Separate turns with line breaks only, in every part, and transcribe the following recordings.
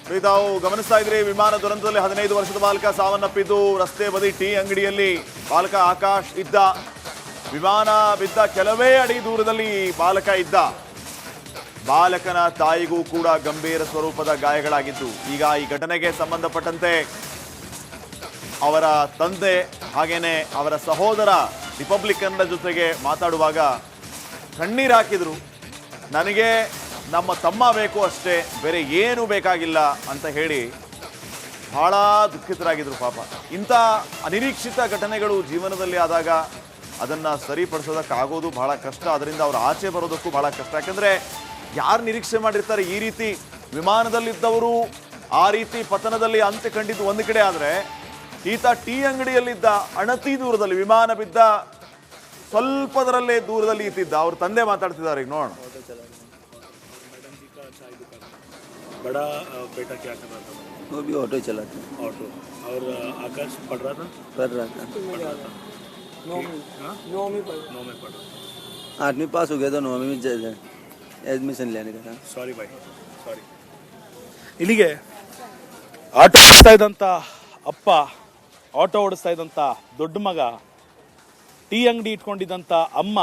ತಾವು ಗಮನಿಸ್ತಾ ಇದ್ರಿ, ವಿಮಾನ ದುರಂತದಲ್ಲಿ 15 ವರ್ಷದ ಬಾಲಕ ಸಾವನ್ನಪ್ಪಿದ್ದು. ರಸ್ತೆ ಬದಿ ಟೀ ಅಂಗಡಿಯಲ್ಲಿ ಬಾಲಕ ಆಕಾಶ್ ಇದ್ದ. ವಿಮಾನ ಬಿದ್ದ ಕೆಲವೇ ಅಡಿ ದೂರದಲ್ಲಿ ಬಾಲಕ ಇದ್ದ. ಬಾಲಕನ ತಾಯಿಗೂ ಕೂಡ ಗಂಭೀರ ಸ್ವರೂಪದ ಗಾಯಗಳಾಗಿದ್ದು. ಈಗ ಈ ಘಟನೆಗೆ ಸಂಬಂಧಪಟ್ಟಂತೆ ಅವರ ತಂದೆ ಹಾಗೇನೆ ಅವರ ಸಹೋದರ ರಿಪಬ್ಲಿಕನ್ ಜೊತೆಗೆ ಮಾತಾಡುವಾಗ ಕಣ್ಣೀರು ಹಾಕಿದ್ರು. ನನಗೆ ನಮ್ಮ ತಮ್ಮ ಬೇಕು ಅಷ್ಟೇ, ಬೇರೆ ಏನು ಬೇಕಾಗಿಲ್ಲ ಅಂತ ಹೇಳಿ ಬಹಳ ದುಃಖಿತರಾಗಿದ್ರು. ಪಾಪ ಇಂಥ ಅನಿರೀಕ್ಷಿತ ಘಟನೆಗಳು ಜೀವನದಲ್ಲಿ ಆದಾಗ ಅದನ್ನು ಸರಿಪಡಿಸೋದಕ್ಕಾಗೋದು ಬಹಳ ಕಷ್ಟ. ಅದರಿಂದ ಅವರು ಆಚೆ ಬರೋದಕ್ಕೂ ಬಹಳ ಕಷ್ಟ. ಯಾಕಂದರೆ ಯಾರು ನಿರೀಕ್ಷೆ ಮಾಡಿರ್ತಾರೆ ಈ ರೀತಿ ವಿಮಾನದಲ್ಲಿದ್ದವರು ಆ ರೀತಿ ಪತನದಲ್ಲಿ ಅಂತ್ಯ ಕಂಡಿದ್ದು ಒಂದು ಕಡೆ, ಆದರೆ ಈತ ಟೀ ಅಂಗಡಿಯಲ್ಲಿದ್ದ, ಅಣತಿ ದೂರದಲ್ಲಿ, ವಿಮಾನ ಬಿದ್ದ ಸ್ವಲ್ಪದರಲ್ಲೇ ದೂರದಲ್ಲಿ ಇತ್ತಿದ್ದ. ಅವ್ರ ತಂದೆ ಮಾತಾಡ್ತಿದ್ದಾರೆ, ಈಗ ನೋಡೋಣ.
बड़ा बेटा क्या कर रहा था?
वो भी ऑटो चलाता है।
ऑटो। और आकाश पढ़ रहा था?
पढ़ रहा था।
नौ में पढ़ रहा था।
8वीं पास हो गया तो 9वीं में एडमिशन लेने का था।
ಸಾರಿ ಬಾಯ್, ಸಾರಿ. ಇಲ್ಲಿಗೆ ಆಟೋ ಓಡಿಸ್ತಾ ಇದ್ದಂಥ ಅಪ್ಪ, ಆಟೋ ಓಡಿಸ್ತಾ ಇದ್ದಂಥ ದೊಡ್ಡ ಮಗ, ಟೀ ಅಂಗಡಿ ಇಟ್ಕೊಂಡಿದ್ದಂಥ ಅಮ್ಮ,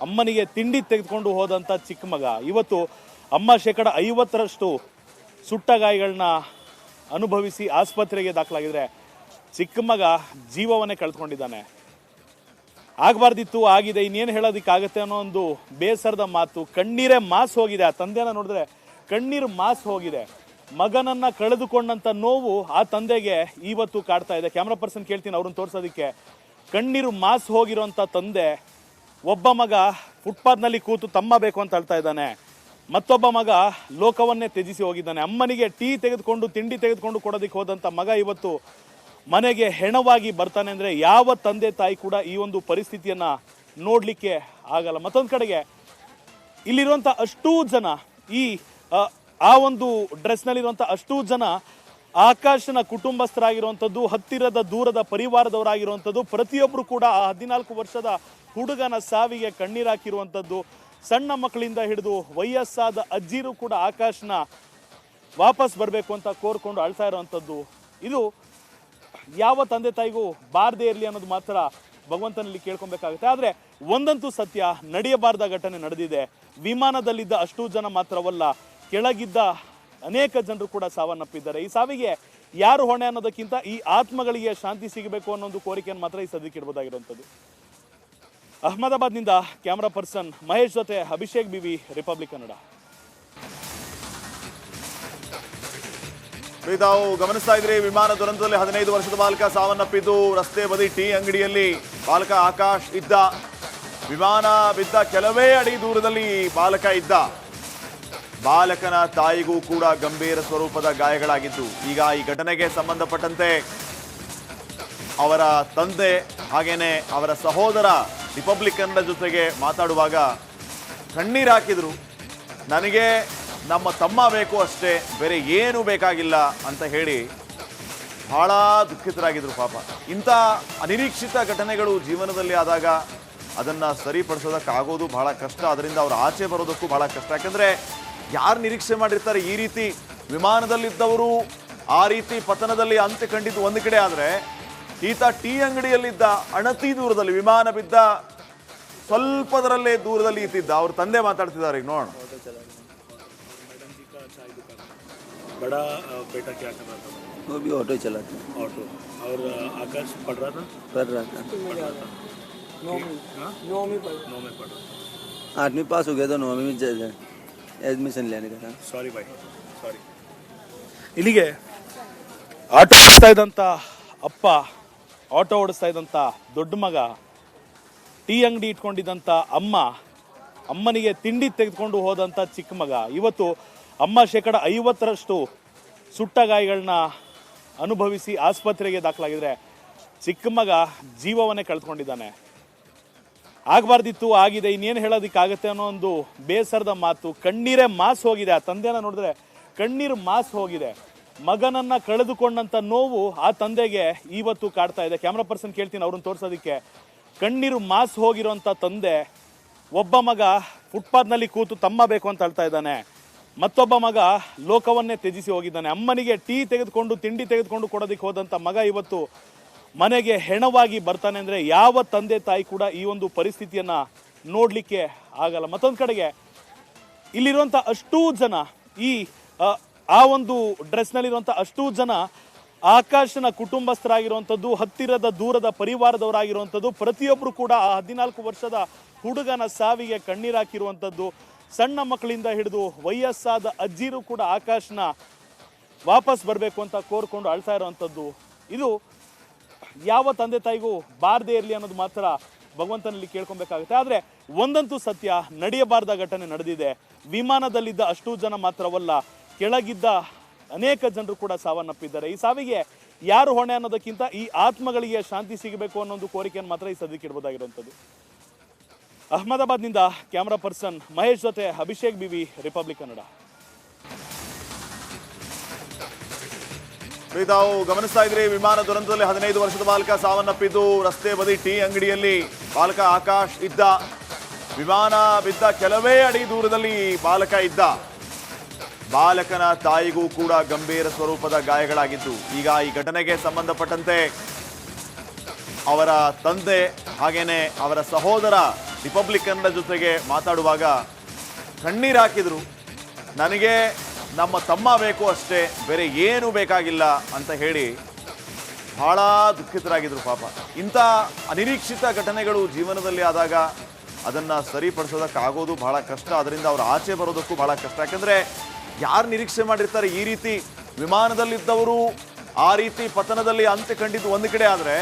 ಅಮ್ಮನಿಗೆ ತಿಂಡಿ ತೆಗೆದುಕೊಂಡು ಹೋದಂಥ ಚಿಕ್ಕ ಮಗ, ಇವತ್ತು ಅಮ್ಮ 50% ಸುಟ್ಟ ಗಾಯಗಳನ್ನ ಅನುಭವಿಸಿ ಆಸ್ಪತ್ರೆಗೆ ದಾಖಲಾಗಿದ್ರೆ ಚಿಕ್ಕ ಮಗ ಜೀವವನ್ನೇ ಕಳೆದುಕೊಂಡಿದ್ದಾನೆ. ಆಗಬಾರ್ದಿತ್ತು, ಆಗಿದೆ, ಇನ್ನೇನು ಹೇಳೋದಕ್ಕಾಗತ್ತೆ ಅನ್ನೋ ಒಂದು ಬೇಸರದ ಮಾತು. ಕಣ್ಣೀರೇ ಮಾಸ್ ಹೋಗಿದೆ. ಆ ತಂದೆನ ನೋಡಿದ್ರೆ ಕಣ್ಣೀರು ಮಾಸ್ ಹೋಗಿದೆ. ಮಗನನ್ನ ಕಳೆದುಕೊಂಡಂಥ ನೋವು ಆ ತಂದೆಗೆ ಇವತ್ತು ಕಾಡ್ತಾ ಇದೆ. ಕ್ಯಾಮ್ರಾ ಪರ್ಸನ್ ಕೇಳ್ತೀನಿ ಅವ್ರನ್ನ ತೋರಿಸೋದಕ್ಕೆ. ಕಣ್ಣೀರು ಮಾಸ್ ಹೋಗಿರೋಂಥ ತಂದೆ, ಒಬ್ಬ ಮಗ ಫುಟ್ಪಾತ್ನಲ್ಲಿ ಕೂತು ತಮ್ಮ ಬೇಕು ಅಂತ ಹೇಳ್ತಾ ಇದ್ದಾನೆ, ಮತ್ತೊಬ್ಬ ಮಗ ಲೋಕವನ್ನೇ ತ್ಯಜಿಸಿ ಹೋಗಿದ್ದಾನೆ. ಅಮ್ಮನಿಗೆ ಟೀ ತೆಗೆದುಕೊಂಡು ತಿಂಡಿ ತೆಗೆದುಕೊಂಡು ಕೊಡೋದಕ್ಕೆ ಹೋದಂಥ ಮಗ ಇವತ್ತು ಮನೆಗೆ ಹೆಣವಾಗಿ ಬರ್ತಾನೆ ಅಂದರೆ ಯಾವ ತಂದೆ ತಾಯಿ ಕೂಡ ಈ ಒಂದು ಪರಿಸ್ಥಿತಿಯನ್ನು ನೋಡಲಿಕ್ಕೆ ಆಗಲ್ಲ. ಮತ್ತೊಂದು ಕಡೆಗೆ ಇಲ್ಲಿರುವಂಥ ಅಷ್ಟೂ ಜನ, ಈ ಆ ಒಂದು ಡ್ರೆಸ್ನಲ್ಲಿರುವಂಥ ಅಷ್ಟೂ ಜನ ಆಕಾಶನ ಕುಟುಂಬಸ್ಥರಾಗಿರುವಂಥದ್ದು, ಹತ್ತಿರದ ದೂರದ ಪರಿವಾರದವರಾಗಿರುವಂಥದ್ದು. ಪ್ರತಿಯೊಬ್ಬರು ಕೂಡ ಆ 14 ವರ್ಷದ ಹುಡುಗನ ಸಾವಿಗೆ ಕಣ್ಣೀರಾಕಿರುವಂಥದ್ದು. ಸಣ್ಣ ಮಕ್ಕಳಿಂದ ಹಿಡಿದು ವಯಸ್ಸಾದ ಅಜ್ಜಿರು ಕೂಡ ಆಕಾಶನ ವಾಪಸ್ ಬರಬೇಕು ಅಂತ ಕೋರ್ಕೊಂಡು ಅಳ್ತಾ ಇರೋವಂಥದ್ದು. ಇದು ಯಾವ ತಂದೆ ತಾಯಿಗೂ ಬಾರದೇ ಇರಲಿ ಅನ್ನೋದು ಮಾತ್ರ ಭಗವಂತನಲ್ಲಿ ಕೇಳ್ಕೊಬೇಕಾಗುತ್ತೆ. ಆದರೆ ಒಂದಂತೂ ಸತ್ಯ, ನಡೆಯಬಾರ್ದ ಘಟನೆ ನಡೆದಿದೆ. ವಿಮಾನದಲ್ಲಿದ್ದ ಅಷ್ಟೂ ಜನ ಮಾತ್ರವಲ್ಲ, ಕೆಳಗಿದ್ದ ಅನೇಕ ಜನರು ಕೂಡ ಸಾವನ್ನಪ್ಪಿದ್ದಾರೆ. ಈ ಸಾವಿಗೆ ಯಾರು ಹೊಣೆ ಅನ್ನೋದಕ್ಕಿಂತ ಈ ಆತ್ಮಗಳಿಗೆ ಶಾಂತಿ ಸಿಗಬೇಕು ಅನ್ನೋ ಒಂದು ಕೋರಿಕೆಯನ್ನು ಮಾತ್ರ ಈ ಸದ್ಯಕ್ಕೆ ಇಡಬಹುದಾಗಿರುವಂಥದ್ದು. ಅಹಮದಾಬಾದ್ನಿಂದ ಕ್ಯಾಮ್ರಾ ಪರ್ಸನ್ ಮಹೇಶ್ ಜೊತೆ ಅಭಿಷೇಕ್ ಬಿವಿ, ರಿಪಬ್ಲಿಕ್ ಕನ್ನಡ.
ತಾವು ಗಮನಿಸ್ತಾ ಇದ್ರಿ, ವಿಮಾನ ದುರಂತದಲ್ಲಿ 15 ವರ್ಷದ ಬಾಲಕ ಸಾವನ್ನಪ್ಪಿದ್ದು. ರಸ್ತೆ ಬದಿ ಟೀ ಅಂಗಡಿಯಲ್ಲಿ ಬಾಲಕ ಆಕಾಶ್ ಇದ್ದ. ವಿಮಾನ ಬಿದ್ದ ಕೆಲವೇ ಅಡಿ ದೂರದಲ್ಲಿ ಬಾಲಕ ಇದ್ದ. ಬಾಲಕನ ತಾಯಿಗೂ ಕೂಡ ಗಂಭೀರ ಸ್ವರೂಪದ ಗಾಯಗಳಾಗಿದ್ದು. ಈಗ ಈ ಘಟನೆಗೆ ಸಂಬಂಧಪಟ್ಟಂತೆ ಅವರ ತಂದೆ ಹಾಗೇನೆ ಅವರ ಸಹೋದರ ರಿಪಬ್ಲಿಕನ್ ಜೊತೆಗೆ ಮಾತಾಡುವಾಗ ಕಣ್ಣೀರು ಹಾಕಿದ್ರು. ನನಗೆ ನಮ್ಮ ತಮ್ಮ ಬೇಕು ಅಷ್ಟೇ, ಬೇರೆ ಏನು ಬೇಕಾಗಿಲ್ಲ ಅಂತ ಹೇಳಿ ಬಹಳ ದುಃಖಿತರಾಗಿದ್ರು. ಪಾಪ ಇಂಥ ಅನಿರೀಕ್ಷಿತ ಘಟನೆಗಳು ಜೀವನದಲ್ಲಿ ಆದಾಗ ಅದನ್ನು ಸರಿಪಡಿಸೋದಕ್ಕಾಗೋದು ಬಹಳ ಕಷ್ಟ. ಅದರಿಂದ ಅವರು ಆಚೆ ಬರೋದಕ್ಕೂ ಬಹಳ ಕಷ್ಟ. ಯಾಕಂದರೆ ಯಾರು ನಿರೀಕ್ಷೆ ಮಾಡಿರ್ತಾರೆ ಈ ರೀತಿ ವಿಮಾನದಲ್ಲಿದ್ದವರು ಆ ರೀತಿ ಪತನದಲ್ಲಿ ಅಂತ್ಯ ಕಂಡಿದ್ದು ಒಂದು ಕಡೆ, ಆದರೆ ಈತ ಟೀ ಅಂಗಡಿಯಲ್ಲಿದ್ದ, ಅಣತಿ ದೂರದಲ್ಲಿ, ವಿಮಾನ ಬಿದ್ದ ಸ್ವಲ್ಪದರಲ್ಲೇ ದೂರದಲ್ಲಿ ಇತ್ತಿದ್ದ. ಅವ್ರ ತಂದೆ ಮಾತಾಡ್ತಿದ್ದಾರೆ, ಈಗ ನೋಡೋಣ.
बड़ा बेटा क्या कर रहा था?
वो भी ऑटो चलाता है।
ऑटो। और आकाश पढ़ रहा था?
पढ़ रहा था।
नौ में पढ़ रहा था।
8वीं पास हो गया तो 9वीं में एडमिशन लेने का था।
ಸಾರಿ ಬಾಯ್, ಸಾರಿ. ಇಲ್ಲಿಗೆ ಆಟೋ ಓಡಿಸ್ತಾ ಇದ್ದಂಥ ಅಪ್ಪ, ಆಟೋ ಓಡಿಸ್ತಾ ಇದ್ದಂಥ ದೊಡ್ಡ ಮಗ, ಟೀ ಅಂಗಡಿ ಇಟ್ಕೊಂಡಿದ್ದಂಥ ಅಮ್ಮ, ಅಮ್ಮನಿಗೆ ತಿಂಡಿ ತೆಗೆದುಕೊಂಡು ಹೋದಂಥ ಚಿಕ್ಕ ಮಗ, ಇವತ್ತು ಅಮ್ಮ 50% ಸುಟ್ಟ ಗಾಯಗಳನ್ನ ಅನುಭವಿಸಿ ಆಸ್ಪತ್ರೆಗೆ ದಾಖಲಾಗಿದ್ರೆ ಚಿಕ್ಕ ಮಗ ಜೀವವನ್ನೇ ಕಳೆದುಕೊಂಡಿದ್ದಾನೆ. ಆಗಬಾರ್ದಿತ್ತು, ಆಗಿದೆ, ಇನ್ನೇನು ಹೇಳೋದಕ್ಕಾಗತ್ತೆ ಅನ್ನೋ ಒಂದು ಬೇಸರದ ಮಾತು. ಕಣ್ಣೀರೇ ಮಾಸ್ ಹೋಗಿದೆ. ಆ ತಂದೆನ ನೋಡಿದ್ರೆ ಕಣ್ಣೀರು ಮಾಸ್ ಹೋಗಿದೆ. ಮಗನನ್ನ ಕಳೆದುಕೊಂಡಂಥ ನೋವು ಆ ತಂದೆಗೆ ಇವತ್ತು ಕಾಡ್ತಾ ಇದೆ. ಕ್ಯಾಮ್ರಾ ಪರ್ಸನ್ ಕೇಳ್ತೀನಿ ಅವ್ರನ್ನ ತೋರಿಸೋದಕ್ಕೆ. ಕಣ್ಣೀರು ಮಾಸ್ ಹೋಗಿರೋಂಥ ತಂದೆ, ಒಬ್ಬ ಮಗ ಫುಟ್ಪಾತ್ನಲ್ಲಿ ಕೂತು ತಮ್ಮ ಬೇಕು ಅಂತ ಹೇಳ್ತಾ ಇದ್ದಾನೆ, ಮತ್ತೊಬ್ಬ ಮಗ ಲೋಕವನ್ನೇ ತ್ಯಜಿಸಿ ಹೋಗಿದ್ದಾನೆ. ಅಮ್ಮನಿಗೆ ಟೀ ತೆಗೆದುಕೊಂಡು ತಿಂಡಿ ತೆಗೆದುಕೊಂಡು ಕೊಡೋದಕ್ಕೆ ಹೋದಂಥ ಮಗ ಇವತ್ತು ಮನೆಗೆ ಹೆಣವಾಗಿ ಬರ್ತಾನೆ ಅಂದರೆ ಯಾವ ತಂದೆ ತಾಯಿ ಕೂಡ ಈ ಒಂದು ಪರಿಸ್ಥಿತಿಯನ್ನು ನೋಡಲಿಕ್ಕೆ ಆಗಲ್ಲ. ಮತ್ತೊಂದು ಕಡೆಗೆ ಇಲ್ಲಿರುವಂಥ ಅಷ್ಟೂ ಜನ ಆ ಒಂದು ಡ್ರೆಸ್ನಲ್ಲಿರುವಂಥ ಅಷ್ಟೂ ಜನ ಆಕಾಶನ ಕುಟುಂಬಸ್ಥರಾಗಿರುವಂಥದ್ದು, ಹತ್ತಿರದ ದೂರದ ಪರಿವಾರದವರಾಗಿರುವಂಥದ್ದು. ಪ್ರತಿಯೊಬ್ಬರು ಕೂಡ ಆ 14 ವರ್ಷದ ಹುಡುಗನ ಸಾವಿಗೆ ಕಣ್ಣೀರಾಕಿರುವಂಥದ್ದು. ಸಣ್ಣ ಮಕ್ಕಳಿಂದ ಹಿಡಿದು ವಯಸ್ಸಾದ ಅಜ್ಜಿರು ಕೂಡ ಆಕಾಶನ ವಾಪಸ್ ಬರಬೇಕು ಅಂತ ಕೋರ್ಕೊಂಡು ಅಳ್ತಾ ಇರುವಂಥದ್ದು. ಇದು ಯಾವ ತಂದೆ ತಾಯಿಗೂ ಬಾರದೇ ಇರಲಿ ಅನ್ನೋದು ಮಾತ್ರ ಭಗವಂತನಲ್ಲಿ ಕೇಳ್ಕೊಬೇಕಾಗುತ್ತೆ. ಆದರೆ ಒಂದಂತೂ ಸತ್ಯ, ನಡೆಯಬಾರ್ದ ಘಟನೆ ನಡೆದಿದೆ. ವಿಮಾನದಲ್ಲಿದ್ದ ಅಷ್ಟೂ ಜನ ಮಾತ್ರವಲ್ಲ, ಕೆಳಗಿದ್ದ ಅನೇಕ ಜನರು ಕೂಡ ಸಾವನ್ನಪ್ಪಿದ್ದಾರೆ. ಈ ಸಾವಿಗೆ ಯಾರು ಹೊಣೆ ಅನ್ನೋದಕ್ಕಿಂತ ಈ ಆತ್ಮಗಳಿಗೆ ಶಾಂತಿ ಸಿಗಬೇಕು ಅನ್ನೋ ಒಂದು ಕೋರಿಕೆಯನ್ನು ಮಾತ್ರ ಈ ಸದ್ಯಕ್ಕೆ ಇಡಬಹುದಾಗಿರುವಂಥದ್ದು. ಅಹಮದಾಬಾದ್ನಿಂದ ಕ್ಯಾಮ್ರಾ ಪರ್ಸನ್ ಮಹೇಶ್ ಜೊತೆ ಅಭಿಷೇಕ್ ಬಿವಿ, ರಿಪಬ್ಲಿಕ್ ಕನ್ನಡ.
ತಾವು ಗಮನಿಸ್ತಾ ಇದ್ರಿ, ವಿಮಾನ ದುರಂತದಲ್ಲಿ 15 ವರ್ಷದ ಬಾಲಕ ಸಾವನ್ನಪ್ಪಿದ್ದು. ರಸ್ತೆ ಬದಿ ಟೀ ಅಂಗಡಿಯಲ್ಲಿ ಬಾಲಕ ಆಕಾಶ್ ಇದ್ದ. ವಿಮಾನ ಬಿದ್ದ ಕೆಲವೇ ಅಡಿ ದೂರದಲ್ಲಿ ಬಾಲಕ ಇದ್ದ. ಬಾಲಕನ ತಾಯಿಗೂ ಕೂಡ ಗಂಭೀರ ಸ್ವರೂಪದ ಗಾಯಗಳಾಗಿದ್ದು. ಈಗ ಈ ಘಟನೆಗೆ ಸಂಬಂಧಪಟ್ಟಂತೆ ಅವರ ತಂದೆ ಹಾಗೇನೆ ಅವರ ಸಹೋದರ ರಿಪಬ್ಲಿಕ್ ಕನ್ನಡ ಜೊತೆಗೆ ಮಾತಾಡುವಾಗ ಕಣ್ಣೀರು ಹಾಕಿದ್ರು. ನನಗೆ ನಮ್ಮ ತಮ್ಮ ಬೇಕು ಅಷ್ಟೇ, ಬೇರೆ ಏನೂ ಬೇಕಾಗಿಲ್ಲ ಅಂತ ಹೇಳಿ ಬಹಳ ದುಃಖಿತರಾಗಿದ್ರು. ಪಾಪ ಇಂಥ ಅನಿರೀಕ್ಷಿತ ಘಟನೆಗಳು ಜೀವನದಲ್ಲಿ ಆದಾಗ ಅದನ್ನು ಸರಿಪಡಿಸೋದಕ್ಕಾಗೋದು ಬಹಳ ಕಷ್ಟ. ಅದರಿಂದ ಅವರು ಆಚೆ ಬರೋದಕ್ಕೂ ಬಹಳ ಕಷ್ಟ. ಯಾಕೆಂದರೆ ಯಾರು ನಿರೀಕ್ಷೆ ಮಾಡಿರ್ತಾರೆ ಈ ರೀತಿ ವಿಮಾನದಲ್ಲಿದ್ದವರು ಆ ರೀತಿ ಪತನದಲ್ಲಿ ಅಂತ್ಯ ಕಂಡಿದ್ದು ಒಂದು ಕಡೆ. ಆದರೆ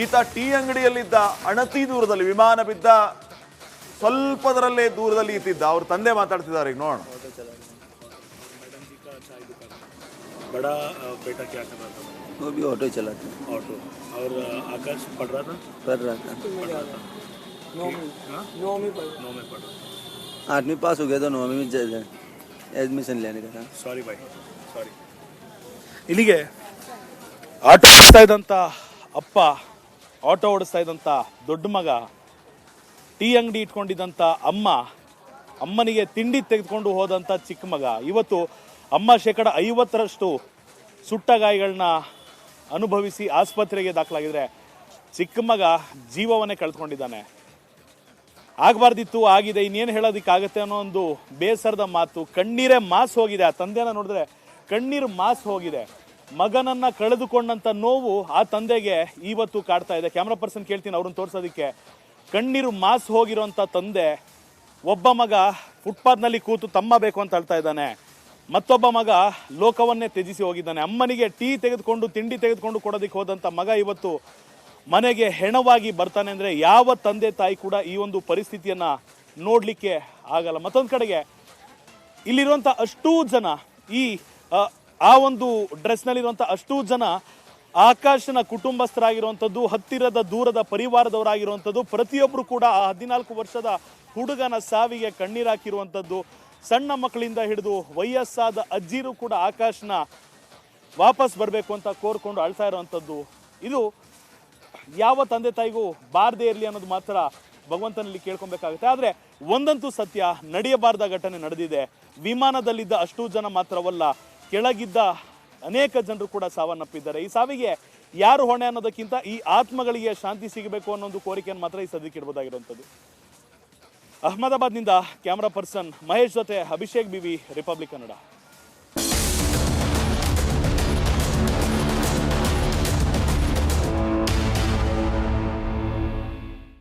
ಈತ ಟೀ ಅಂಗಡಿಯಲ್ಲಿದ್ದ, ಅಣತಿ ದೂರದಲ್ಲಿ, ವಿಮಾನ ಬಿದ್ದ ಸ್ವಲ್ಪದರಲ್ಲೇ ದೂರದಲ್ಲಿ ಇತ್ತಿದ್ದ. ಅವ್ರ ತಂದೆ ಮಾತಾಡ್ತಿದ್ದಾರೆ, ಈಗ ನೋಡೋಣ.
बड़ा बेटा क्या कर रहा था?
वो भी ऑटो चलाता है।
ऑटो। और आकाश पढ़ रहा था?
पढ़ रहा था।
नौ में पढ़ रहा था।
8वीं पास हो गया तो 9वीं में एडमिशन लेने का था।
ಸಾರಿ ಬಾಯ್, ಸಾರಿ. ಇಲ್ಲಿಗೆ ಆಟೋ ಓಡಿಸ್ತಾ ಇದ್ದಂಥ ಅಪ್ಪ, ಆಟೋ ಓಡಿಸ್ತಾ ಇದ್ದಂಥ ದೊಡ್ಡ ಮಗ, ಟೀ ಅಂಗಡಿ ಇಟ್ಕೊಂಡಿದ್ದಂಥ ಅಮ್ಮನಿಗೆ ತಿಂಡಿ ತೆಗೆದುಕೊಂಡು ಹೋದಂಥ ಚಿಕ್ಕ ಮಗ, ಇವತ್ತು ಅಮ್ಮ 50% ಸುಟ್ಟ ಗಾಯಗಳನ್ನ ಅನುಭವಿಸಿ ಆಸ್ಪತ್ರೆಗೆ ದಾಖಲಾಗಿದ್ರೆ ಚಿಕ್ಕ ಮಗ ಜೀವವನ್ನೇ ಕಳೆದುಕೊಂಡಿದ್ದಾನೆ. ಆಗಬಾರ್ದಿತ್ತು, ಆಗಿದೆ, ಇನ್ನೇನು ಹೇಳೋದಕ್ಕಾಗತ್ತೆ ಅನ್ನೋ ಒಂದು ಬೇಸರದ ಮಾತು. ಕಣ್ಣೀರೇ ಮಾಸ್ ಹೋಗಿದೆ. ಆ ತಂದೆನ ನೋಡಿದ್ರೆ ಕಣ್ಣೀರು ಮಾಸ್ ಹೋಗಿದೆ. ಮಗನನ್ನ ಕಳೆದುಕೊಂಡಂಥ ನೋವು ಆ ತಂದೆಗೆ ಇವತ್ತು ಕಾಡ್ತಾ ಇದೆ. ಕ್ಯಾಮ್ರಾ ಪರ್ಸನ್ ಕೇಳ್ತೀನಿ ಅವ್ರನ್ನ ತೋರಿಸೋದಕ್ಕೆ. ಕಣ್ಣೀರು ಮಾಸ್ ಹೋಗಿರೋಂಥ ತಂದೆ, ಒಬ್ಬ ಮಗ ಫುಟ್ಪಾತ್ನಲ್ಲಿ ಕೂತು ತಮ್ಮ ಬೇಕು ಅಂತ ಅಳ್ತಾ ಇದ್ದಾನೆ. ಮತ್ತೊಬ್ಬ ಮಗ ಲೋಕವನ್ನೇ ತ್ಯಜಿಸಿ ಹೋಗಿದ್ದಾನೆ. ಅಮ್ಮನಿಗೆ ಟೀ ತೆಗೆದುಕೊಂಡು ತಿಂಡಿ ತೆಗೆದುಕೊಂಡು ಕೊಡೋದಕ್ಕೆ ಹೋದಂಥ ಮಗ ಇವತ್ತು ಮನೆಗೆ ಹೆಣವಾಗಿ ಬರ್ತಾನೆ ಅಂದರೆ ಯಾವ ತಂದೆ ತಾಯಿ ಕೂಡ ಈ ಒಂದು ಪರಿಸ್ಥಿತಿಯನ್ನು ನೋಡಲಿಕ್ಕೆ ಆಗಲ್ಲ. ಮತ್ತೊಂದು ಕಡೆಗೆ ಇಲ್ಲಿರುವಂಥ ಅಷ್ಟೂ ಜನ ಆ ಒಂದು ಡ್ರೆಸ್ನಲ್ಲಿರುವಂಥ ಅಷ್ಟೂ ಜನ ಆಕಾಶನ ಕುಟುಂಬಸ್ಥರಾಗಿರುವಂಥದ್ದು, ಹತ್ತಿರದ ದೂರದ ಪರಿವಾರದವರಾಗಿರುವಂಥದ್ದು. ಪ್ರತಿಯೊಬ್ಬರು ಕೂಡ ಆ 14 ವರ್ಷದ ಹುಡುಗನ ಸಾವಿಗೆ ಕಣ್ಣೀರಾಕಿರುವಂಥದ್ದು. ಸಣ್ಣ ಮಕ್ಕಳಿಂದ ಹಿಡಿದು ವಯಸ್ಸಾದ ಅಜ್ಜಿರು ಕೂಡ ಆಕಾಶನ ವಾಪಸ್ ಬರಬೇಕು ಅಂತ ಕೋರ್ಕೊಂಡು ಅಳ್ತಾ ಇರುವಂಥದ್ದು. ಇದು ಯಾವ ತಂದೆ ತಾಯಿಗೂ ಬಾರದೇ ಇರಲಿ ಅನ್ನೋದು ಮಾತ್ರ ಭಗವಂತನಲ್ಲಿ ಕೇಳ್ಕೊಬೇಕಾಗುತ್ತೆ. ಆದರೆ ಒಂದಂತೂ ಸತ್ಯ, ನಡೆಯಬಾರ್ದ ಘಟನೆ ನಡೆದಿದೆ. ವಿಮಾನದಲ್ಲಿದ್ದ ಅಷ್ಟೂ ಜನ ಮಾತ್ರವಲ್ಲ, ಕೆಳಗಿದ್ದ ಅನೇಕ ಜನರು ಕೂಡ ಸಾವನ್ನಪ್ಪಿದ್ದಾರೆ. ಈ ಸಾವಿಗೆ ಯಾರು ಹೊಣೆ ಅನ್ನೋದಕ್ಕಿಂತ ಈ ಆತ್ಮಗಳಿಗೆ ಶಾಂತಿ ಸಿಗಬೇಕು ಅನ್ನೋ ಒಂದು ಕೋರಿಕೆಯನ್ನು ಮಾತ್ರ ಈ ಸದ್ಯಕ್ಕೆ ಇಡಬಹುದಾಗಿರುವಂಥದ್ದು. ಅಹಮದಾಬಾದ್ನಿಂದ ಕ್ಯಾಮ್ರಾ ಪರ್ಸನ್ ಮಹೇಶ್ ಜೊತೆ ಅಭಿಷೇಕ್ ಬಿವಿ, ರಿಪಬ್ಲಿಕ್ ಕನ್ನಡ.